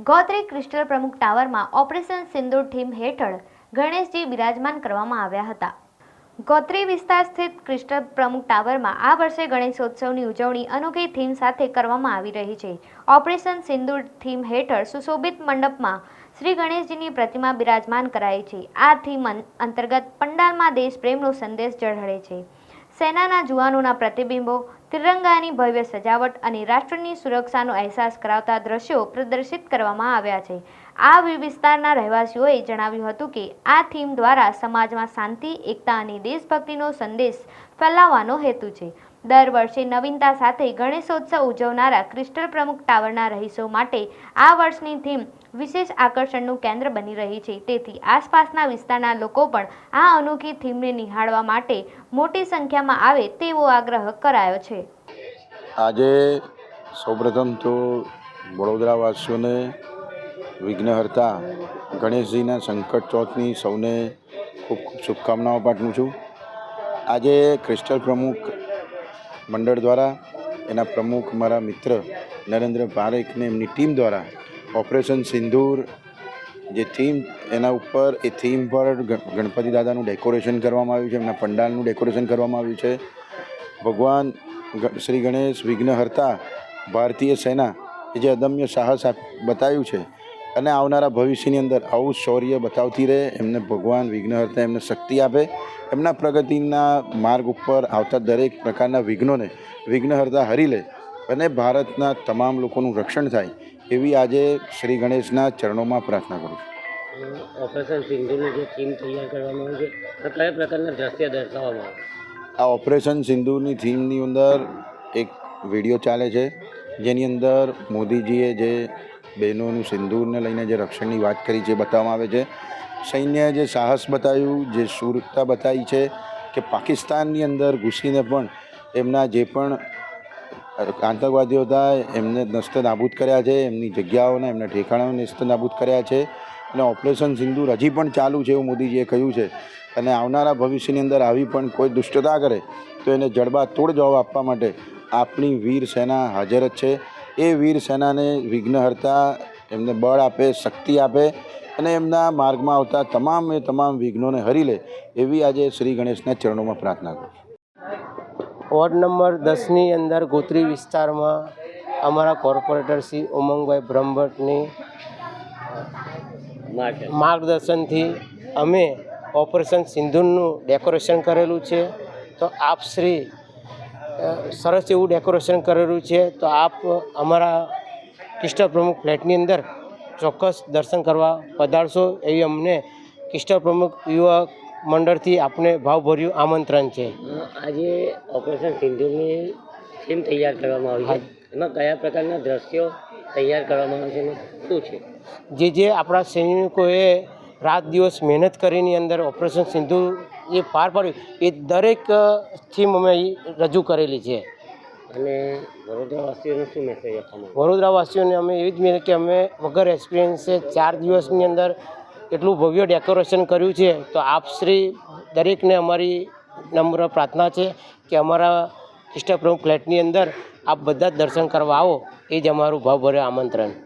Gotri crystal પ્રમુખ ટાવરમાં operation સિંદૂર theme હેઠળ ગણેશજી બિરાજમાન કરવામાં આવ્યા હતા। ગોત્રી વિસ્તાર સ્થિત ક્રિસ્ટલ પ્રમુખ ટાવરમાં આ વર્ષે ગણેશોત્સવની ઉજવણી અનોખી થીમ સાથે કરવામાં આવી રહી છે। ઓપરેશન સિંદૂર થીમ હેઠળ સુશોભિત મંડપમાં શ્રી ગણેશજીની પ્રતિમા બિરાજમાન કરાઈ છે। આ થીમ અંતર્ગત પંડાલમાં દેશપ્રેમનો સંદેશ ઝળહળે છે। સેનાના જુવાનોના પ્રતિબિંબો, તિરંગાની ભવ્ય સજાવટ અને રાષ્ટ્રની સુરક્ષાનો અહેસાસ કરાવતા દ્રશ્યો પ્રદર્શિત કરવામાં આવ્યા છે। આ વિસ્તારના રહેવાસીઓએ જણાવ્યું હતું કે આ થીમ દ્વારા સમાજમાં શાંતિ, એકતા અને દેશભક્તિનો સંદેશ ફેલાવવાનો હેતુ છે। દર વર્ષે નવીનતા સાથે ગણેશોત્સવ ઉજવનારા ક્રિસ્ટલ પ્રમુખ ટાવરના રહીશો માટે આ વર્ષની થીમ વિશેષ આકર્ષણનું કેન્દ્ર બની રહી છે। તેથી આસપાસના વિસ્તારના લોકો પણ આ અનોખી થીમને નિહાળવા માટે મોટી સંખ્યામાં આવે તેવો આગ્રહ કરાયો છે। આજે સૌપ્રથમ તો વડોદરાવાસીઓને વિઘ્નહર્તા ગણેશજીના સંકટ ચોથની સૌને ખૂબ ખૂબ શુભકામનાઓ પાઠવું છું। આજે ક્રિસ્ટલ પ્રમુખ મંડળ દ્વારા એના પ્રમુખ મારા મિત્ર નરેન્દ્ર પારેખને એમની ટીમ દ્વારા ઓપરેશન સિંદૂર જે થીમ એના ઉપર એ થીમ પર ગણપતિ દાદાનું ડેકોરેશન કરવામાં આવ્યું છે, એમના પંડાલનું ડેકોરેશન કરવામાં આવ્યું છે। ભગવાન શ્રી ગણેશ વિઘ્નહર્તા ભારતીય સેના એ જે અદમ્ય સાહસ બતાવ્યું છે અને આવનારા ભવિષ્યની અંદર આવું શૌર્ય બતાવતી રહે, એમને ભગવાન વિઘ્નહર્તા એમને શક્તિ આપે, એમના પ્રગતિના માર્ગ ઉપર આવતા દરેક પ્રકારના વિઘ્નોને વિઘ્નહર્તા હરી લે અને ભારતના તમામ લોકોનું રક્ષણ થાય એવી આજે શ્રી ગણેશના ચરણોમાં પ્રાર્થના કરું છું। ઓપરેશન સિંદૂરની જે થીમ તૈયાર કરવામાં આવી છે તો કયા પ્રકારના દ્રશ્ય દર્શાવવામાં આવે? આ ઓપરેશન સિંદૂરની થીમની અંદર એક વિડીયો ચાલે છે જેની અંદર મોદીજીએ જે બહેનોનું સિંદૂરને લઈને જે રક્ષણની વાત કરી છે બતાવવામાં આવે છે। સૈન્યએ જે સાહસ બતાવ્યું, જે શૂરતા બતાવી છે કે પાકિસ્તાનની અંદર ઘૂસીને પણ એમના જે પણ આતંકવાદીઓ હતા એમને નસ્ત નાબૂદ કર્યા છે, એમની જગ્યાઓને એમના ઠેકાણાઓને નસ્ત નાબૂદ કર્યા છે અને ઓપરેશન સિંદૂર હજી પણ ચાલુ છે એવું મોદીજીએ કહ્યું છે અને આવનારા ભવિષ્યની અંદર આવી પણ કોઈ દુષ્ટતા કરે તો એને જડબાતોડ જવાબ આપવા માટે આપણી વીર સેના હાજર જ છે। એ વીર સેનાને વિઘ્નહર્તા એમને બળ આપે, શક્તિ આપે અને એમના માર્ગમાં આવતા તમામ વિઘ્નોને હરી લે એવી આજે શ્રી ગણેશના ચરણોમાં પ્રાર્થના કરું છું। વોર્ડ નંબર 10ની અંદર ગોત્રી વિસ્તારમાં અમારા કોર્પોરેટર શ્રી ઉમંગભાઈ બ્રહ્મભટ્ટની માર્ગદર્શનથી અમે ઓપરેશન સિંદૂરનું ડેકોરેશન કરેલું છે। તો આપ શ્રી સરસ એવું ડેકોરેશન કરેલું છે તો આપ અમારા ક્રિસ્ટલ પ્રમુખ ફ્લેટની અંદર ચોક્કસ દર્શન કરવા પધારશો એવી અમને ક્રિસ્ટલ પ્રમુખ યુવા મંડળથી આપને ભાવભર્યું આમંત્રણ છે। આજે ઓપરેશન સિંદૂરની થીમ તૈયાર કરવામાં આવી છે, એમાં કયા પ્રકારના દ્રશ્યો તૈયાર કરવામાં આવે છે અને શું છે? જે આપણા સૈનિકોએ રાત દિવસ મહેનત કરીને અંદર ઓપરેશન સિંદૂર એ પાર પાડ્યું એ દરેક થીમ અમે રજૂ કરેલી છે। અને વડોદરાવાસીઓને શું મેસેજ આપવામાં? વડોદરાવાસીઓને અમે એવી જ મેં કે અમે વગર એક્સપિરિયન્સે 4 દિવસની અંદર એટલું ભવ્ય ડેકોરેશન કર્યું છે તો આપ શ્રી દરેકને અમારી નમ્ર પ્રાર્થના છે કે અમારા ક્રિસ્ટલ પ્રમુખ ફ્લેટની અંદર આપ બધા જ દર્શન કરવા આવો એ જ અમારું ભાવભર્યું આમંત્રણ।